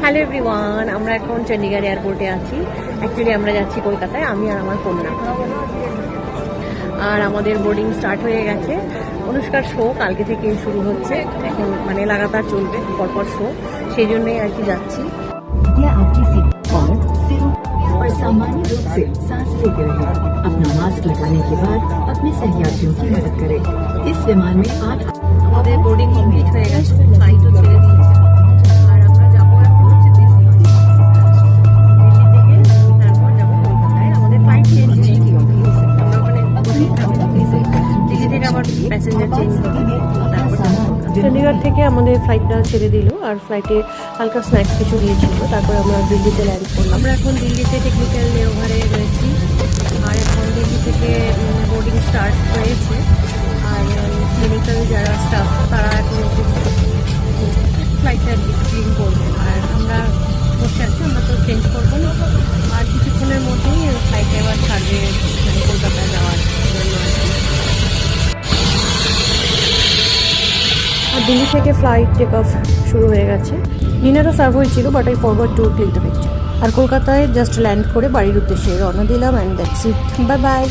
Hello everyone, আমরা এখন চণ্ডীগড় এয়ারপোর্টে আছি। অ্যাকচুয়ালি আমরা যাচ্ছি কলকাতায়, আমি আর আমার কন্যা। আর আমাদের বোর্ডিং স্টার্ট হয়ে গেছে। অনুষ্কার শো কালকে থেকে শুরু হচ্ছে, এখন মানে লাগাতার চলবে পরপর শো, সেই জন্যই আর কি যাচ্ছি। और सामान्य रूप से सांस लेते रहे। अपना मास्क लगाने के बाद अपने सहयात्रियों की मदद करें। इस विमान में 8 আমাদের বোর্ডিং কমপ্লিট হয়ে গেছে, ফ্লাইটও ছেড়ে দিয়েছে। আর আমরা যাবো এখন হচ্ছে দিল্লি থেকে, তারপর যাবো কলকাতায়। আমাদের ফ্লাইট চেঞ্জ হয়েছে, আমরা ওখানে দিল্লি থেকে আবার প্যাসেঞ্জার চেঞ্জ হবে, তারপর চণ্ডীগড় থেকে আমাদের ফ্লাইটটা ছেড়ে দিল। আর ফ্লাইটে হালকা স্ন্যাক্স কিছু দিয়েছিল, তারপর আমরা দিল্লিতে ল্যান্ড করলাম। আমরা এখন দিল্লিতে টেকনিক্যাল লেওভারে রয়েছি। আর এখন দিল্লি থেকে বোর্ডিং স্টার্ট হয়েছে। আর ক্লিনিক্যাল যারা স্টাফ তারা এখন ফ্লাইটটা ক্লিন করবে। আর আমরা বসে আছি, আমরা তো চেঞ্জ করবো না। আর কিছুক্ষণের মধ্যেই ফ্লাইটে আবার ছাড়বে মানে কলকাতায় যাওয়ার জন্য আর কি। আর দিল্লি থেকে ফ্লাইট টেক অফ শুরু হয়ে গেছে। ডিনারও সার্ভ হয়েছিল, but I forgot to click the picture. আর কলকাতায় জাস্ট ল্যান্ড করে বাড়ির উদ্দেশ্যে রওনা দিলাম। And that's it, bye by.